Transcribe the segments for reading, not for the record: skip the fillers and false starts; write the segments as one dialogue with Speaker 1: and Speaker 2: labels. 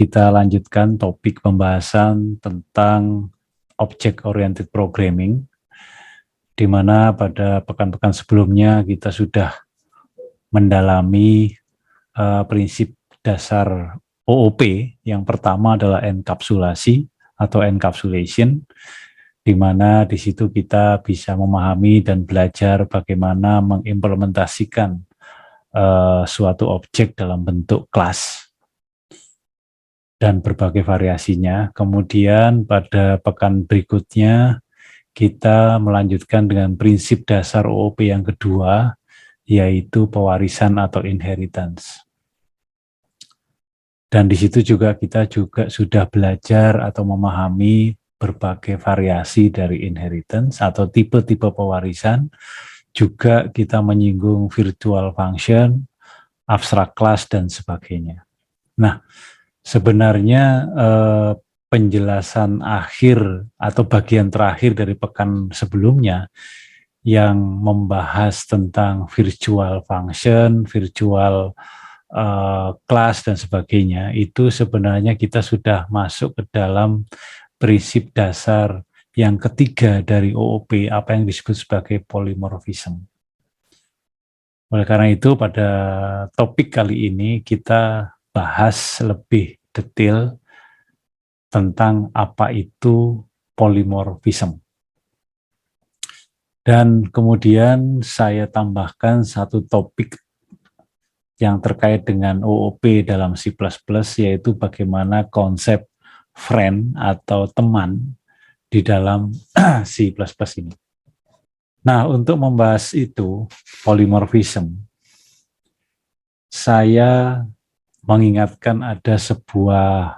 Speaker 1: kita lanjutkan topik pembahasan tentang Object Oriented Programming, di mana pada pekan-pekan sebelumnya kita sudah mendalami prinsip dasar OOP. Yang pertama adalah enkapsulasi atau encapsulation, di mana di situ kita bisa memahami dan belajar bagaimana mengimplementasikan suatu objek dalam bentuk kelas dan berbagai variasinya. Kemudian pada pekan berikutnya kita melanjutkan dengan prinsip dasar OOP yang kedua, yaitu pewarisan atau inheritance. Dan di situ juga kita sudah belajar atau memahami berbagai variasi dari inheritance atau tipe-tipe pewarisan. Juga kita menyinggung virtual function, abstract class, dan sebagainya. Nah, sebenarnya penjelasan akhir atau bagian terakhir dari pekan sebelumnya yang membahas tentang virtual function, virtual class, dan sebagainya, itu sebenarnya kita sudah masuk ke dalam prinsip dasar yang ketiga dari OOP, apa yang disebut sebagai polymorphism. Oleh karena itu, pada topik kali ini kita bahas lebih detail tentang apa itu polymorphism. Dan kemudian saya tambahkan satu topik yang terkait dengan OOP dalam C++, yaitu bagaimana konsep friend atau teman di dalam C++ ini. Nah, untuk membahas itu, polymorphism, saya mengingatkan ada sebuah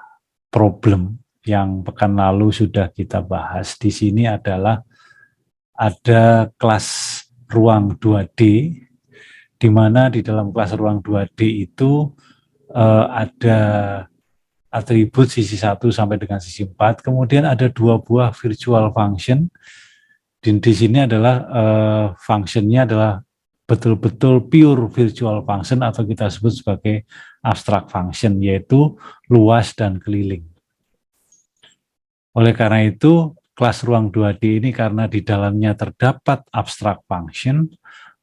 Speaker 1: problem yang pekan lalu sudah kita bahas. Di sini adalah ada kelas ruang 2D, di mana di dalam kelas ruang 2D itu ada atribut sisi 1 sampai dengan sisi 4, kemudian ada dua buah virtual function. Di sini adalah functionnya adalah betul-betul pure virtual function atau kita sebut sebagai abstract function, yaitu luas dan keliling. Oleh karena itu, kelas ruang 2D ini karena di dalamnya terdapat abstract function,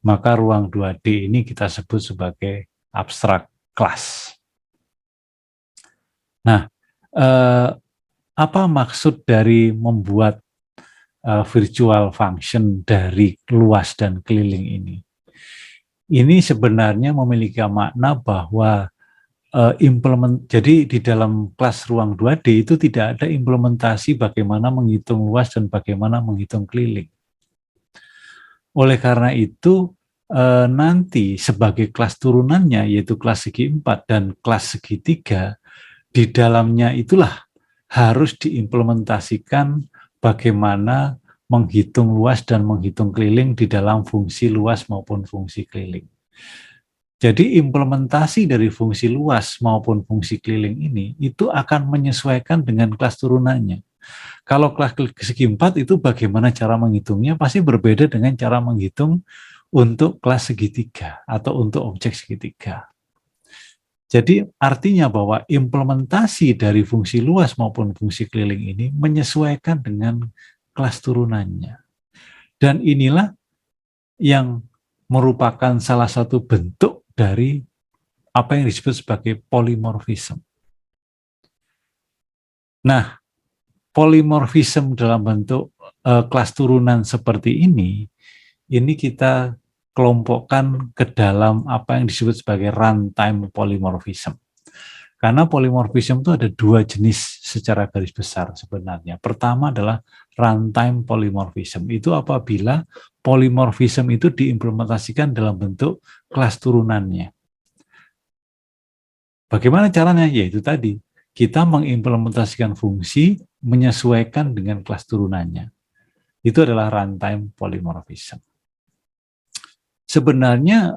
Speaker 1: maka ruang 2D ini kita sebut sebagai abstract class. Nah, apa maksud dari membuat virtual function dari luas dan keliling ini? Ini sebenarnya memiliki makna bahwa jadi di dalam kelas ruang 2D itu tidak ada implementasi bagaimana menghitung luas dan bagaimana menghitung keliling. Oleh karena itu, nanti sebagai kelas turunannya, yaitu kelas segi 4 dan kelas segi 3, di dalamnya itulah harus diimplementasikan bagaimana menghitung luas dan menghitung keliling di dalam fungsi luas maupun fungsi keliling. Jadi implementasi dari fungsi luas maupun fungsi keliling ini itu akan menyesuaikan dengan kelas turunannya. Kalau kelas segi 4 itu bagaimana cara menghitungnya pasti berbeda dengan cara menghitung untuk kelas segitiga atau untuk objek segitiga. Jadi artinya bahwa implementasi dari fungsi luas maupun fungsi keliling ini menyesuaikan dengan kelas turunannya. Dan inilah yang merupakan salah satu bentuk dari apa yang disebut sebagai polymorphism. Nah, polymorphism dalam bentuk kelas turunan seperti ini kita kelompokkan ke dalam apa yang disebut sebagai runtime polymorphism. Karena polymorphism itu ada dua jenis secara garis besar sebenarnya. Pertama adalah runtime polymorphism. Itu apabila polymorphism itu diimplementasikan dalam bentuk kelas turunannya. Bagaimana caranya? Yaitu tadi, kita mengimplementasikan fungsi menyesuaikan dengan kelas turunannya. Itu adalah runtime polymorphism. Sebenarnya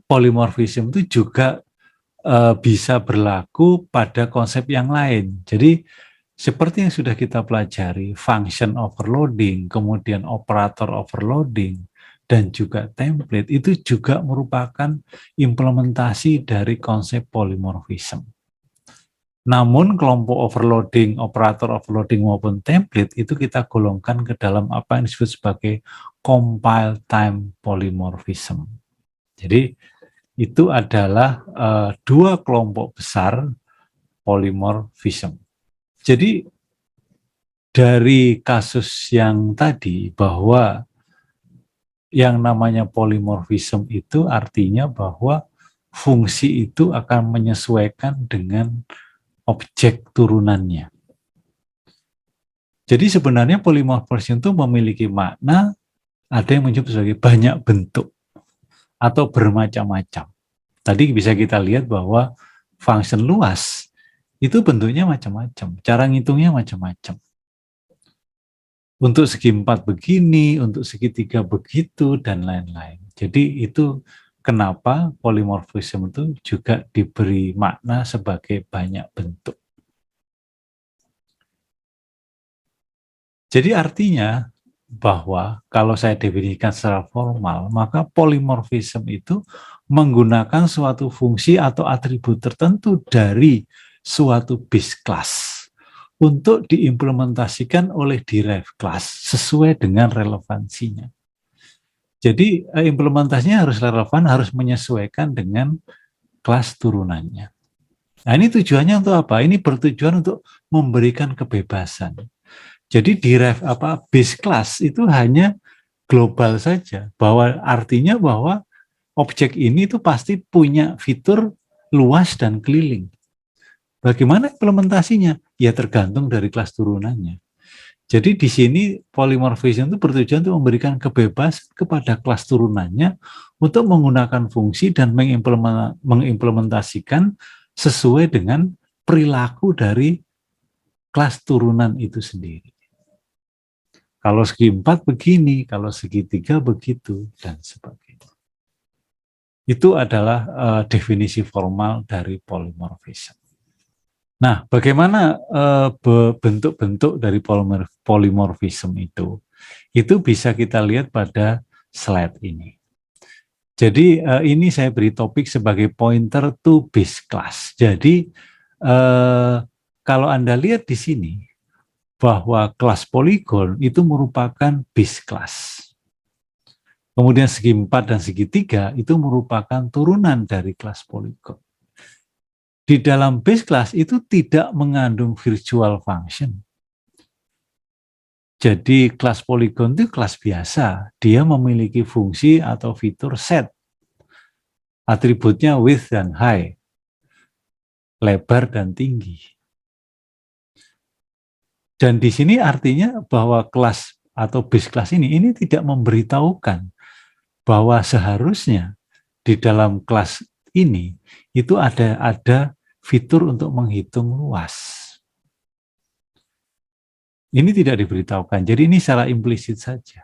Speaker 1: polymorphism itu juga bisa berlaku pada konsep yang lain. Jadi seperti yang sudah kita pelajari, function overloading, kemudian operator overloading, dan juga template itu juga merupakan implementasi dari konsep polymorphism. Namun kelompok overloading, operator overloading maupun template itu kita golongkan ke dalam apa yang disebut sebagai compile time polymorphism. Jadi itu adalah dua kelompok besar polymorphism. Jadi dari kasus yang tadi bahwa yang namanya polymorphism itu artinya bahwa fungsi itu akan menyesuaikan dengan objek turunannya. Jadi sebenarnya polymorphism itu memiliki makna, ada yang menyebut sebagai banyak bentuk atau bermacam-macam. Tadi bisa kita lihat bahwa function luas itu bentuknya macam-macam, cara ngitungnya macam-macam. Untuk segi 4 begini, untuk segitiga begitu, dan lain-lain. Jadi itu kenapa polymorphism itu juga diberi makna sebagai banyak bentuk. Jadi artinya bahwa kalau saya definisikan secara formal, maka polymorphism itu menggunakan suatu fungsi atau atribut tertentu dari suatu base class untuk diimplementasikan oleh derived class sesuai dengan relevansinya. Jadi implementasinya harus relevan, harus menyesuaikan dengan kelas turunannya. Nah ini tujuannya untuk apa? Ini bertujuan untuk memberikan kebebasan. Jadi derived base class itu hanya global saja, bahwa artinya bahwa objek ini itu pasti punya fitur luas dan keliling. Bagaimana implementasinya? Ya tergantung dari kelas turunannya. Jadi di sini polymorphism itu bertujuan untuk memberikan kebebasan kepada kelas turunannya untuk menggunakan fungsi dan mengimplementasikan sesuai dengan perilaku dari kelas turunan itu sendiri. Kalau segi 4 begini, kalau segitiga begitu, dan sebagainya. Itu adalah definisi formal dari polymorphism. Nah, bagaimana bentuk-bentuk dari polymorphism itu? Itu bisa kita lihat pada slide ini. Jadi ini saya beri topik sebagai pointer to base class. Jadi kalau Anda lihat di sini bahwa kelas poligon itu merupakan base class. Kemudian segi 4 dan segi 3 itu merupakan turunan dari kelas poligon. Di dalam base class itu tidak mengandung virtual function. Jadi kelas poligon itu kelas biasa. Dia memiliki fungsi atau fitur set. Atributnya width dan height. Lebar dan tinggi. Dan di sini artinya bahwa kelas atau base class ini tidak memberitahukan bahwa seharusnya di dalam kelas ini itu ada fitur untuk menghitung luas. Ini tidak diberitahukan, jadi ini secara implisit saja.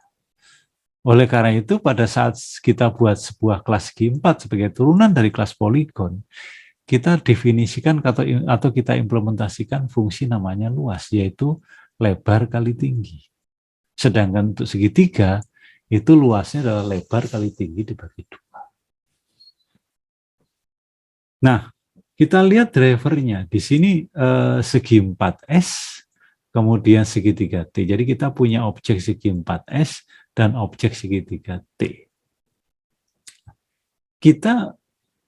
Speaker 1: Oleh karena itu, pada saat kita buat sebuah kelas segi 4 sebagai turunan dari kelas poligon, kita definisikan atau kita implementasikan fungsi namanya luas, yaitu lebar kali tinggi. Sedangkan untuk segitiga, itu luasnya adalah lebar kali tinggi dibagi 2. Nah, kita lihat drivernya. Di sini segi 4S, kemudian segitiga T. Jadi kita punya objek segi 4S dan objek segitiga T. Kita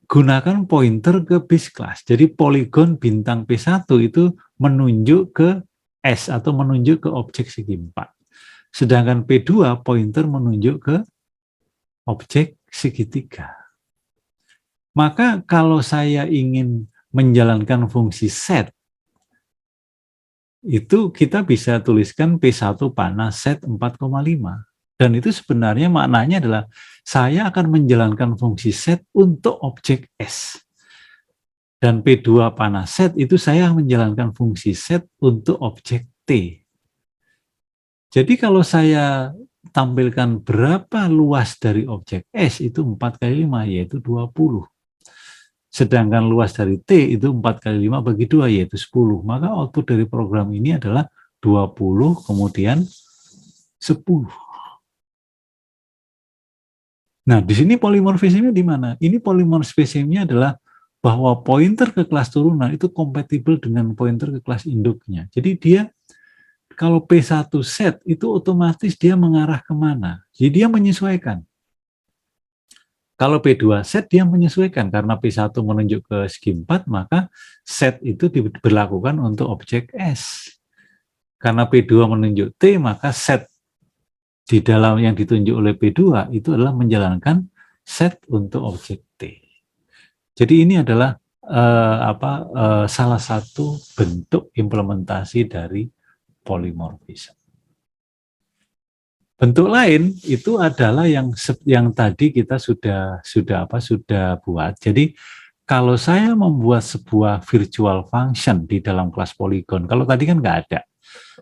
Speaker 1: gunakan pointer ke base class. Jadi poligon bintang P1 itu menunjuk ke S atau menunjuk ke objek segi 4. Sedangkan P2 pointer menunjuk ke objek segitiga. Maka kalau saya ingin menjalankan fungsi set, itu kita bisa tuliskan P1 panah set 4,5. Dan itu sebenarnya maknanya adalah saya akan menjalankan fungsi set untuk objek S. Dan P2 panah set itu saya menjalankan fungsi set untuk objek T. Jadi kalau saya tampilkan berapa luas dari objek S itu 4 kali 5 yaitu 20. Sedangkan luas dari T itu 4 kali 5 bagi 2 yaitu 10. Maka output dari program ini adalah 20 kemudian 10. Nah, di sini polymorphismnya di mana? Ini polymorphismnya adalah bahwa pointer ke kelas turunan itu kompatibel dengan pointer ke kelas induknya. Jadi dia kalau P1 set itu otomatis dia mengarah kemana. Jadi dia menyesuaikan. Kalau P2 set dia menyesuaikan karena P1 menunjuk ke segi 4, maka set itu diberlakukan untuk objek S. Karena P2 menunjuk T, maka set di dalam yang ditunjuk oleh P2 itu adalah menjalankan set untuk objek T. Jadi ini adalah salah satu bentuk implementasi dari polymorphism. Bentuk lain itu adalah yang tadi kita sudah buat. Jadi kalau saya membuat sebuah virtual function di dalam kelas polygon, kalau tadi kan nggak ada.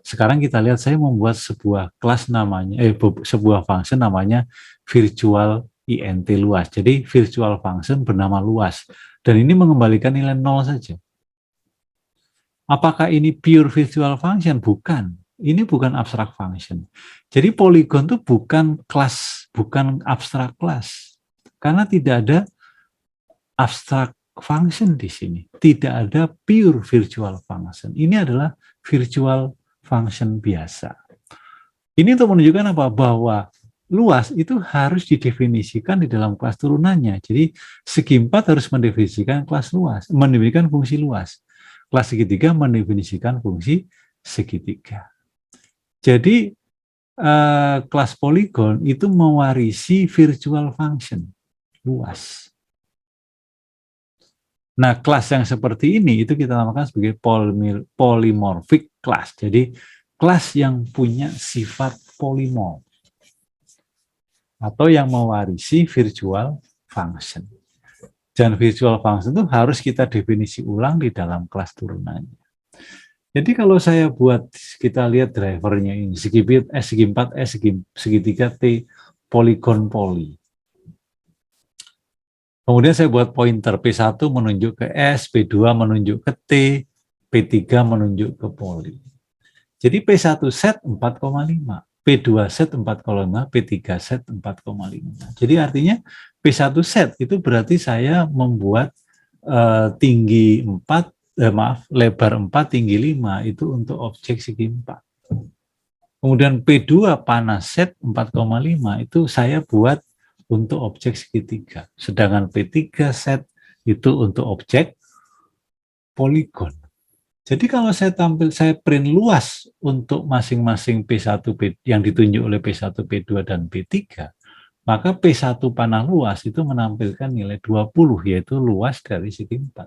Speaker 1: Sekarang kita lihat saya membuat sebuah kelas namanya sebuah function namanya virtual int luas. Jadi virtual function bernama luas dan ini mengembalikan nilai 0 saja. Apakah ini pure virtual function? Bukan. Ini bukan abstract function. Jadi polygon itu bukan kelas, bukan abstract class. Karena tidak ada abstract function di sini. Tidak ada pure virtual function. Ini adalah virtual function biasa. Ini untuk menunjukkan apa? Bahwa luas itu harus didefinisikan di dalam kelas turunannya. Jadi segi 4 harus mendefinisikan kelas luas, mendefinisikan fungsi luas. Kelas segitiga mendefinisikan fungsi segitiga. Jadi kelas polygon itu mewarisi virtual function luas. Nah, kelas yang seperti ini itu kita namakan sebagai polymorphic class. Jadi kelas yang punya sifat polymorph atau yang mewarisi virtual function. Dan virtual function itu harus kita definisi ulang di dalam kelas turunannya. Jadi kalau saya buat, kita lihat drivernya ini, segi bit S, segi 4 S, segitiga T, polygon poly. Kemudian saya buat pointer, P1 menunjuk ke S, P2 menunjuk ke T, P3 menunjuk ke poly. Jadi P1 set 4,5, P2 set 4,5, P3 set 4,5. Jadi artinya P1 set itu berarti saya membuat tinggi 4, lebar 4, tinggi 5 itu untuk objek segi 4. Kemudian P2 panas set 4,5 itu saya buat untuk objek segitiga. Sedangkan P3 set itu untuk objek poligon. Jadi kalau saya print luas untuk masing-masing P1 yang ditunjuk oleh P1, P2 dan P3, maka P1 panah luas itu menampilkan nilai 20, yaitu luas dari segi 4.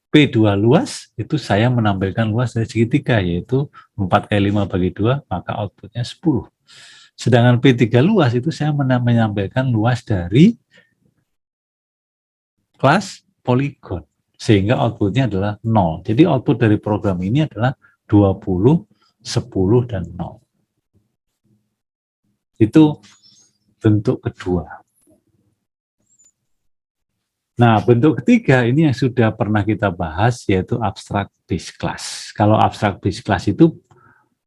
Speaker 1: P2 luas, itu saya menampilkan luas dari segitiga, yaitu 4 kali 5 bagi 2, maka outputnya 10. Sedangkan P3 luas, itu saya menampilkan luas dari kelas polygon, sehingga outputnya adalah 0. Jadi output dari program ini adalah 20, 10, dan 0. Itu bentuk kedua. Nah, bentuk ketiga ini yang sudah pernah kita bahas, yaitu abstract base class. Kalau abstract base class itu,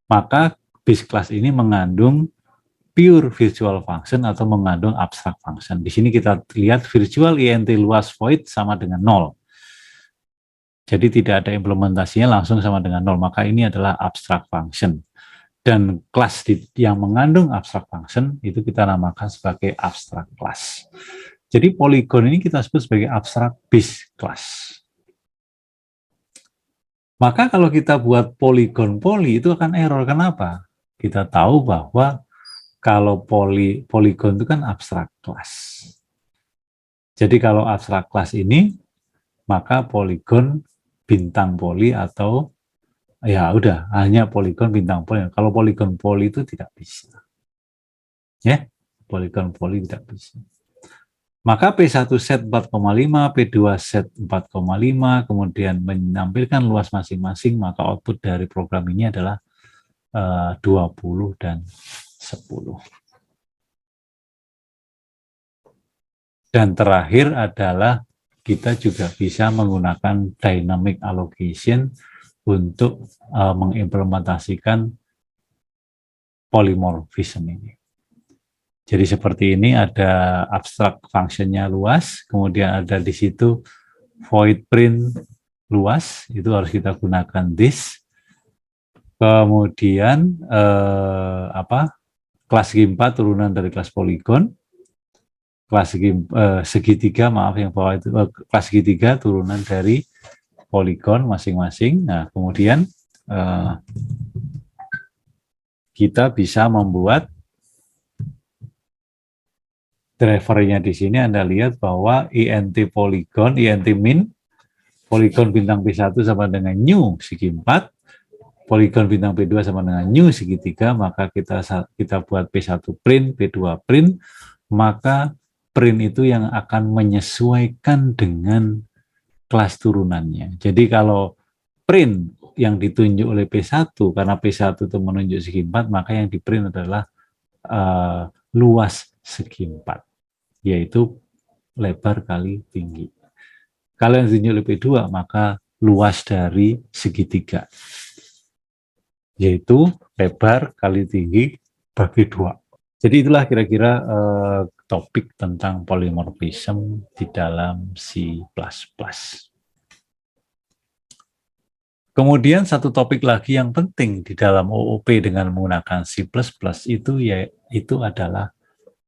Speaker 1: maka base class ini mengandung pure virtual function atau mengandung abstract function. Di sini kita lihat virtual int luas void sama dengan 0. Jadi tidak ada implementasinya langsung sama dengan 0, maka ini adalah abstract function. Dan kelas yang mengandung abstract function itu kita namakan sebagai abstract class. Jadi polygon ini kita sebut sebagai abstract base class. Maka kalau kita buat polygon poly itu akan error. Kenapa? Kita tahu bahwa kalau polygon itu kan abstract class. Jadi kalau abstract class ini, maka polygon bintang poly atau ya udah hanya polygon bintang poly. Kalau polygon poly itu tidak bisa. Ya, polygon poly tidak bisa. Maka P1 set 4,5, P2 set 4,5, kemudian menampilkan luas masing-masing, maka output dari program ini adalah 20 dan 10. Dan terakhir adalah kita juga bisa menggunakan dynamic allocation untuk mengimplementasikan polymorphism ini. Jadi seperti ini, ada abstrak functionnya luas, kemudian ada di situ void print luas, itu harus kita gunakan this. Kemudian kelas G4 turunan dari kelas poligon, kelas segitiga, maaf yang bawah itu, kelas segitiga turunan dari poligon masing-masing. Nah, kemudian kita bisa membuat drivernya di sini. Anda lihat bahwa int poligon, int min, poligon bintang P1 sama dengan new segi 4, poligon bintang P2 sama dengan new segi 3, maka kita buat P1 print, P2 print, maka print itu yang akan menyesuaikan dengan kelas turunannya. Jadi kalau print yang ditunjuk oleh P1, karena P1 itu menunjuk segi 4, maka yang di print adalah luas segi 4, yaitu lebar kali tinggi. Kalau yang ditunjuk oleh P2, maka luas dari segitiga, yaitu lebar kali tinggi bagi 2. Jadi itulah kira-kira topik tentang polymorphism di dalam C++. Kemudian satu topik lagi yang penting di dalam OOP dengan menggunakan C++ itu adalah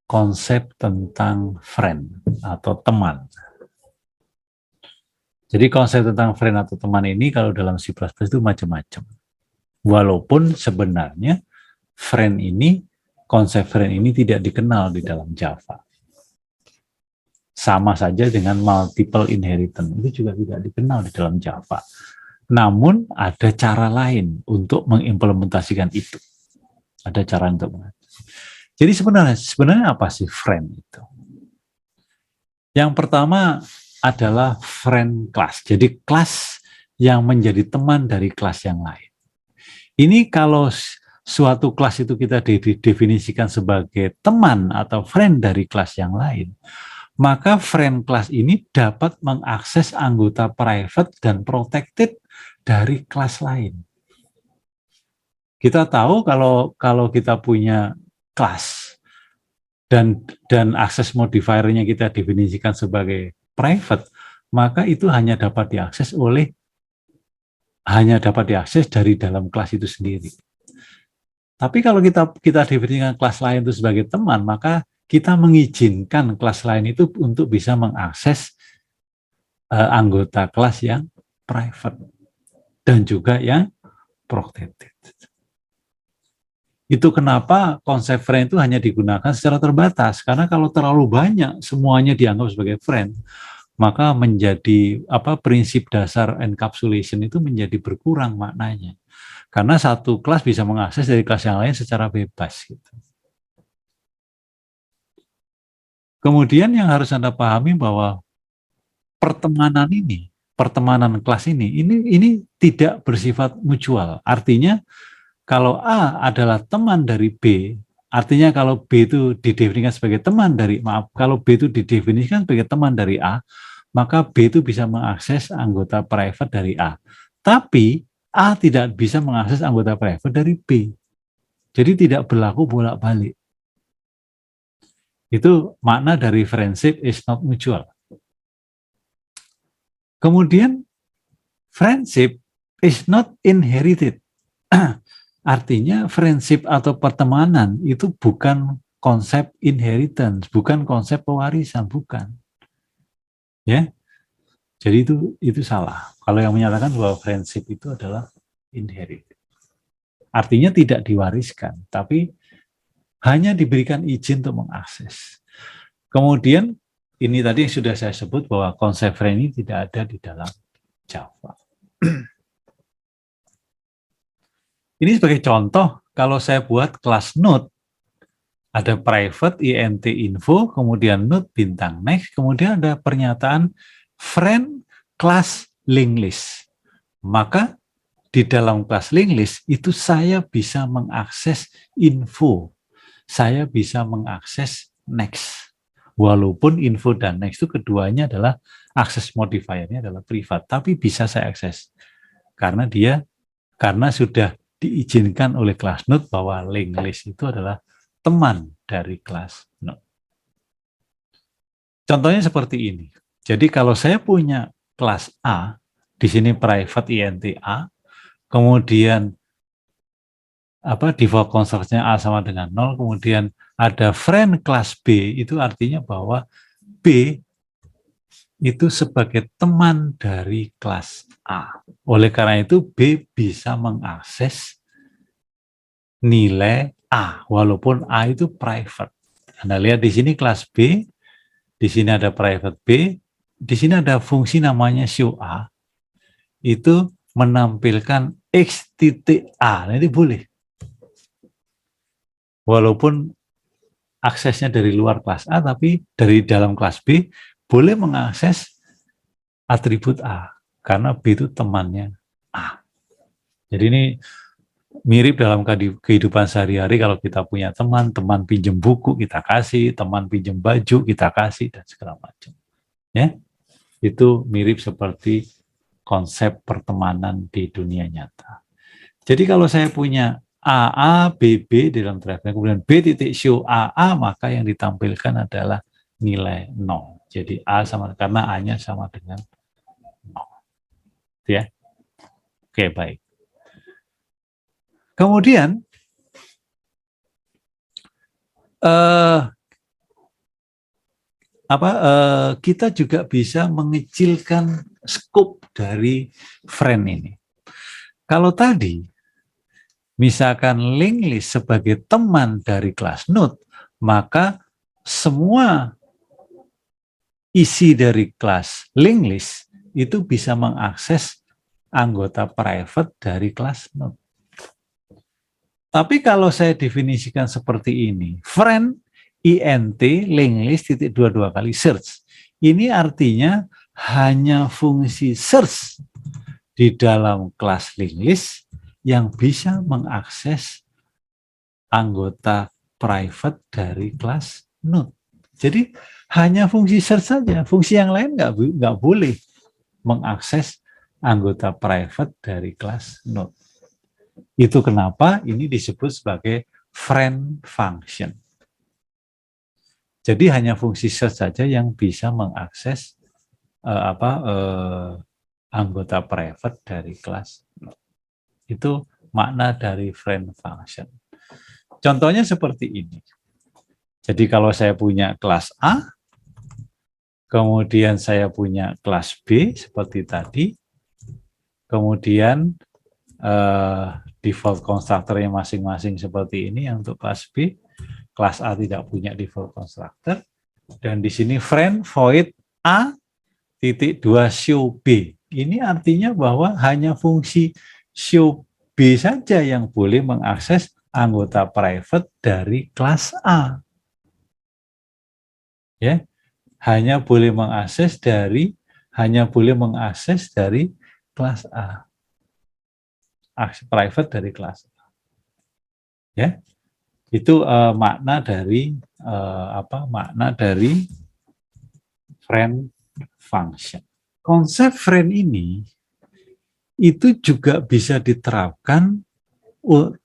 Speaker 1: konsep tentang friend atau teman. Jadi konsep tentang friend atau teman ini kalau dalam C++ itu macam-macam. Walaupun sebenarnya konsep friend ini tidak dikenal di dalam Java. Sama saja dengan multiple inheritance, itu juga tidak dikenal di dalam Java. Namun ada cara lain untuk mengimplementasikan itu. Ada cara untuk mengatasi. Jadi sebenarnya apa sih friend itu? Yang pertama adalah friend class. Jadi kelas yang menjadi teman dari kelas yang lain. Ini kalau suatu kelas itu kita didefinisikan sebagai teman atau friend dari kelas yang lain, maka friend class ini dapat mengakses anggota private dan protected dari kelas lain. Kita tahu kalau kita punya kelas dan akses modifiernya kita definisikan sebagai private, maka itu hanya dapat diakses dari dalam kelas itu sendiri. Tapi kalau kita definisikan kelas lain itu sebagai teman, maka kita mengizinkan kelas lain itu untuk bisa mengakses anggota kelas yang private dan juga yang protected. Itu kenapa konsep friend itu hanya digunakan secara terbatas, karena kalau terlalu banyak semuanya dianggap sebagai friend, maka menjadi prinsip dasar encapsulation itu menjadi berkurang maknanya. Karena satu kelas bisa mengakses dari kelas yang lain secara bebas gitu. Kemudian yang harus Anda pahami bahwa pertemanan kelas ini tidak bersifat mutual. Artinya kalau A adalah teman dari B, artinya kalau B itu didefinisikan sebagai teman dari, kalau B itu didefinisikan sebagai teman dari A, maka B itu bisa mengakses anggota private dari A. Tapi A tidak bisa mengakses anggota private dari B. Jadi tidak berlaku bolak-balik. Itu makna dari friendship is not mutual. Kemudian friendship is not inherited. Artinya friendship atau pertemanan itu bukan konsep inheritance, bukan konsep pewarisan, bukan. Ya. Jadi itu salah. Kalau yang menyatakan bahwa friendship itu adalah inherited. Artinya tidak diwariskan, tapi hanya diberikan izin untuk mengakses. Kemudian ini tadi yang sudah saya sebut bahwa konsep friend ini tidak ada di dalam Java. Ini sebagai contoh, kalau saya buat kelas node, ada private int info, kemudian node bintang next, kemudian ada pernyataan friend class linked list. Maka di dalam kelas linked list itu saya bisa mengakses info, saya bisa mengakses next. Walaupun info dan next itu keduanya adalah akses modifiernya adalah privat, tapi bisa saya akses karena sudah diizinkan oleh kelas node bahwa linked list itu adalah teman dari kelas node. Contohnya seperti ini. Jadi kalau saya punya kelas A, di sini private int A, kemudian default construct-nya A sama dengan 0, kemudian ada friend kelas B, itu artinya bahwa B itu sebagai teman dari kelas A. Oleh karena itu B bisa mengakses nilai A, walaupun A itu private. Anda lihat di sini kelas B, di sini ada private B, di sini ada fungsi namanya show A, itu menampilkan X titik A, nah, ini boleh. Walaupun aksesnya dari luar kelas A, tapi dari dalam kelas B, boleh mengakses atribut A, karena B itu temannya A. Jadi ini mirip dalam kehidupan sehari-hari, kalau kita punya teman pinjam buku, kita kasih, teman pinjam baju, kita kasih, dan segala macam. Ya, itu mirip seperti konsep pertemanan di dunia nyata. Jadi kalau saya punya AA, BB di dalam drive, kemudian B titik show AA, maka yang ditampilkan adalah nilai 0. Jadi A sama, karena A-nya sama dengan 0. Ya. Oke, baik. Kemudian kita juga bisa mengecilkan skop dari friend ini. Kalau tadi misalkan linked list sebagai teman dari kelas node, maka semua isi dari kelas linked list itu bisa mengakses anggota private dari kelas node. Tapi kalau saya definisikan seperti ini, friend int linked list titik 22 kali search. Ini artinya hanya fungsi search di dalam kelas linked list yang bisa mengakses anggota private dari kelas node. Jadi hanya fungsi search saja, fungsi yang lain nggak boleh mengakses anggota private dari kelas node. Itu kenapa ini disebut sebagai friend function. Jadi hanya fungsi search saja yang bisa mengakses anggota private dari kelas node. Itu makna dari friend function. Contohnya seperti ini. Jadi kalau saya punya kelas A, kemudian saya punya kelas B seperti tadi, kemudian default constructor-nya masing-masing seperti ini yang untuk kelas B, kelas A tidak punya default constructor, dan di sini friend void A titik 2 show B. Ini artinya bahwa hanya fungsi show B saja yang boleh mengakses anggota private dari kelas A. Ya, hanya boleh mengakses dari kelas A. Akses private dari kelas A. Ya. Itu makna dari friend function. Konsep friend ini itu juga bisa diterapkan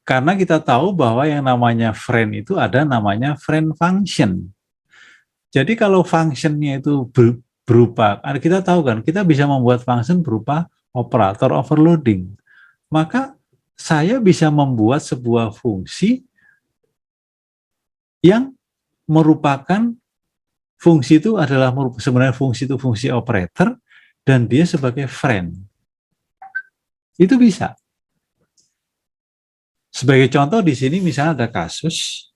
Speaker 1: karena kita tahu bahwa yang namanya friend itu ada namanya friend function. Jadi kalau functionnya itu berupa, kita tahu kan, kita bisa membuat function berupa operator overloading. Maka saya bisa membuat sebuah fungsi yang merupakan fungsi itu adalah sebenarnya fungsi itu fungsi operator dan dia sebagai friend. Itu bisa. Sebagai contoh di sini misalnya ada kasus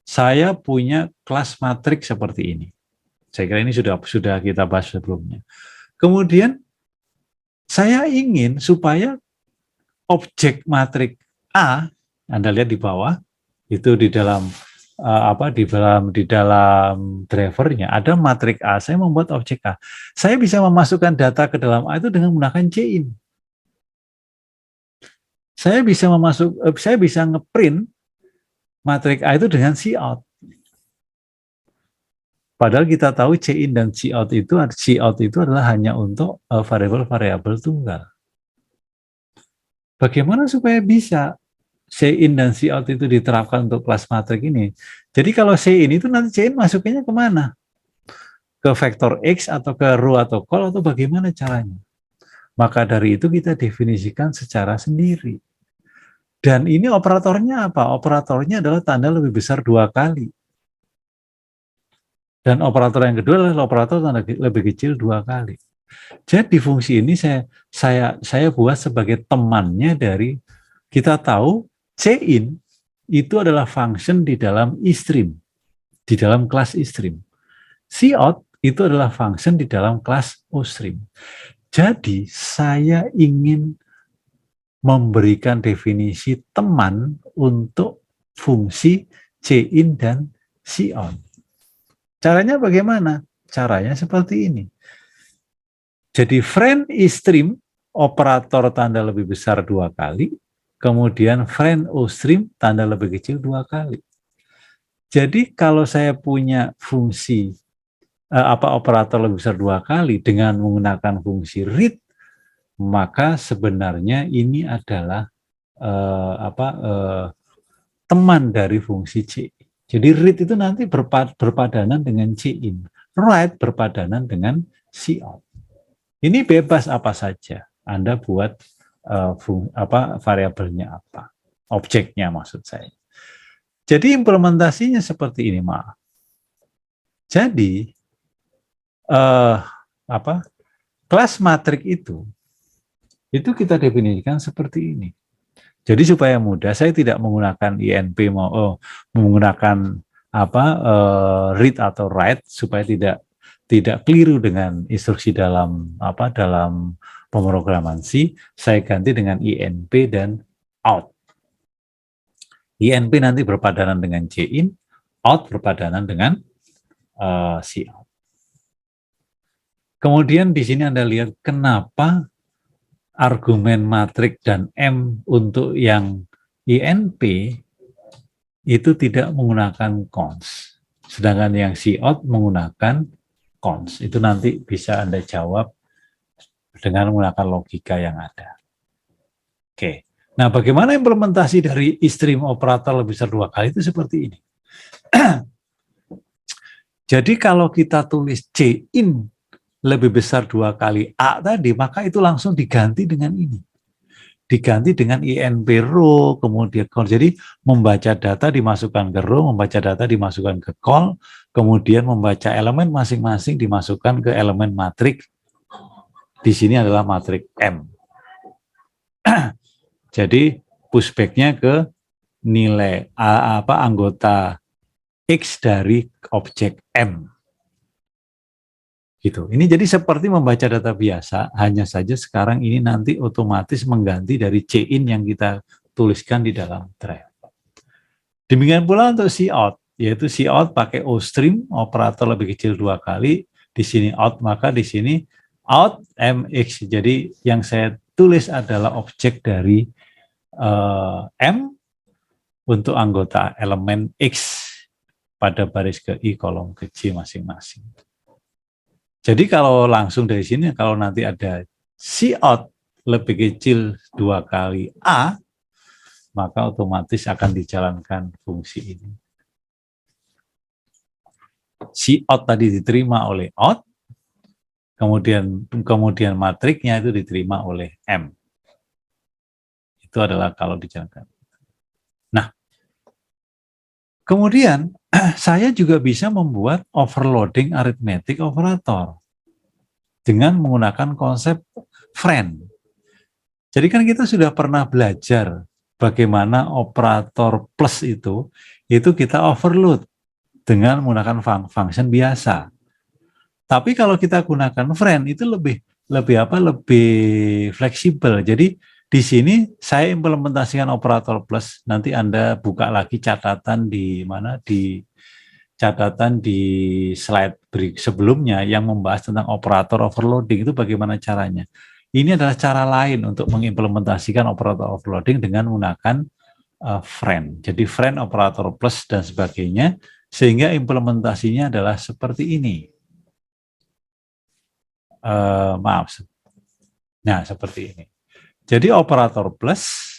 Speaker 1: saya punya kelas matrik seperti ini. Saya kira ini sudah kita bahas sebelumnya. Kemudian saya ingin supaya objek matrik A, Anda lihat di bawah, itu di dalam di dalam drivernya ada matrik A. Saya membuat objek A. Saya bisa memasukkan data ke dalam A itu dengan menggunakan cin. Saya bisa ngeprint matrik A itu dengan cout. Padahal kita tahu cin dan cout itu adalah hanya untuk variabel-variabel tunggal. Bagaimana supaya bisa C-in dan C-out itu diterapkan untuk kelas matrik ini, jadi kalau C-in itu nanti C-in masuknya kemana? Ke vektor X atau ke row atau col atau bagaimana caranya? Maka dari itu kita definisikan secara sendiri. Dan ini operatornya apa? Operatornya adalah tanda lebih besar 2 kali. Dan operator yang kedua adalah operator tanda lebih kecil 2 kali. Jadi fungsi ini saya buat sebagai temannya dari, kita tahu C-in itu adalah function di dalam eStream, di dalam kelas eStream. C-out itu adalah function di dalam kelas OStream. Jadi saya ingin memberikan definisi teman untuk fungsi C-in dan C-out. Caranya bagaimana? Caranya seperti ini. Jadi friend eStream, operator tanda lebih besar 2 kali, kemudian friend OStream tanda lebih kecil 2 kali. Jadi kalau saya punya fungsi operator lebih besar 2 kali dengan menggunakan fungsi read, maka sebenarnya ini adalah teman dari fungsi C. Jadi read itu nanti berpadanan dengan C-in, write berpadanan dengan C-out. Ini bebas apa saja. Anda buat variabelnya apa, objeknya maksud saya. Jadi implementasinya seperti ini, maaf. Jadi kelas matrik itu kita definisikan seperti ini. Jadi supaya mudah, saya tidak menggunakan INP, menggunakan read atau write supaya tidak keliru dengan instruksi dalam pemrograman C. Saya ganti dengan INP dan out. INP nanti berpadanan dengan C-in, out berpadanan dengan C-out. Kemudian di sini Anda lihat kenapa argumen matrik dan M untuk yang INP itu tidak menggunakan cons. Sedangkan yang C-out menggunakan cons. Itu nanti bisa Anda jawab dengan menggunakan logika yang ada. Oke. Nah, bagaimana implementasi dari eStream operator lebih besar 2 kali itu seperti ini. Jadi kalau kita tulis C-in lebih besar 2 kali A tadi, maka itu langsung diganti dengan ini. Diganti dengan INP row, kemudian call. Jadi membaca data dimasukkan ke row, membaca data dimasukkan ke call, kemudian membaca elemen masing-masing dimasukkan ke elemen matrik. Di sini adalah matrik M. Jadi pushback-nya ke nilai anggota X dari objek M. Gitu. Ini jadi seperti membaca data biasa, hanya saja sekarang ini nanti otomatis mengganti dari C-in yang kita tuliskan di dalam drive. Demikian pula untuk C-out, yaitu C-out pakai OStream, operator lebih kecil 2 kali, di sini out, maka di sini out MX. Jadi yang saya tulis adalah objek dari M untuk anggota elemen X pada baris ke I, kolom ke J masing-masing. Jadi kalau langsung dari sini, kalau nanti ada C-out lebih kecil 2 kali A, maka otomatis akan dijalankan fungsi ini. C-out tadi diterima oleh out, kemudian matriknya itu diterima oleh M. Itu adalah kalau dijalankan. Nah, kemudian saya juga bisa membuat overloading arithmetic operator dengan menggunakan konsep friend. Jadi kan kita sudah pernah belajar bagaimana operator plus itu kita overload dengan menggunakan function biasa. Tapi kalau kita gunakan friend itu lebih fleksibel. Jadi di sini saya implementasikan operator plus. Nanti Anda buka lagi catatan di slide sebelumnya yang membahas tentang operator overloading itu bagaimana caranya. Ini adalah cara lain untuk mengimplementasikan operator overloading dengan menggunakan friend. Jadi friend, operator plus dan sebagainya, sehingga implementasinya adalah seperti ini. Maaf. Nah, seperti ini. Jadi operator plus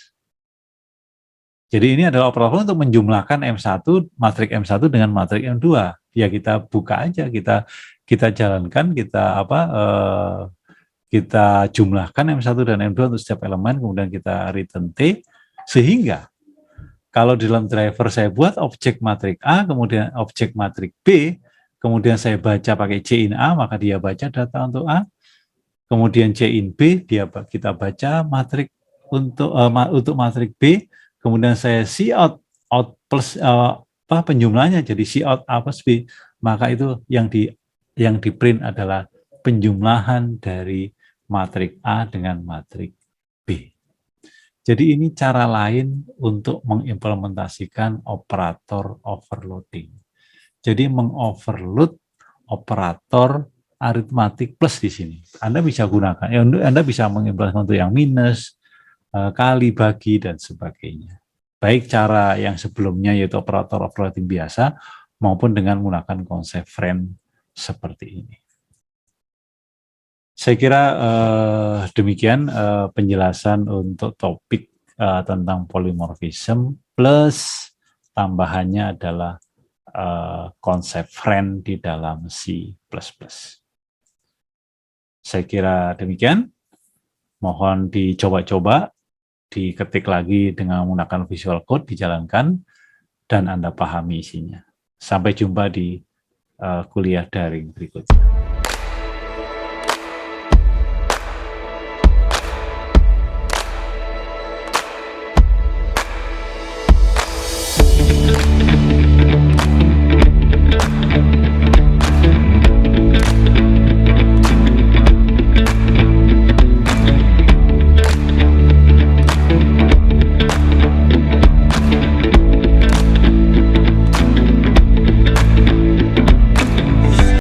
Speaker 1: Jadi ini adalah operator untuk menjumlahkan M1, matrik M1 dengan matrik M2. Ya kita buka aja, kita jalankan, kita jumlahkan M1 dan M2 untuk setiap elemen, kemudian kita return T, sehingga kalau di dalam driver saya buat objek matrik A, kemudian objek matrik B, kemudian saya baca pakai C in A, maka dia baca data untuk A, kemudian C in B, kita baca matrik untuk matrik B, kemudian saya C out plus penjumlahnya jadi C out A plus B, maka itu yang di print adalah penjumlahan dari matrik A dengan matrik B. Jadi ini cara lain untuk mengimplementasikan operator overloading. Jadi mengoverload operator aritmatik plus di sini. Anda bisa gunakan, Anda bisa mengimplementasikan untuk yang minus, kali, bagi, dan sebagainya. Baik cara yang sebelumnya yaitu operator overloading biasa, maupun dengan menggunakan konsep friend seperti ini. Saya kira demikian penjelasan untuk topik tentang polymorphism plus tambahannya adalah konsep friend di dalam C++. Saya kira demikian. Mohon dicoba-coba, diketik lagi dengan menggunakan Visual Code, dijalankan, dan Anda pahami isinya. Sampai jumpa di kuliah daring berikutnya.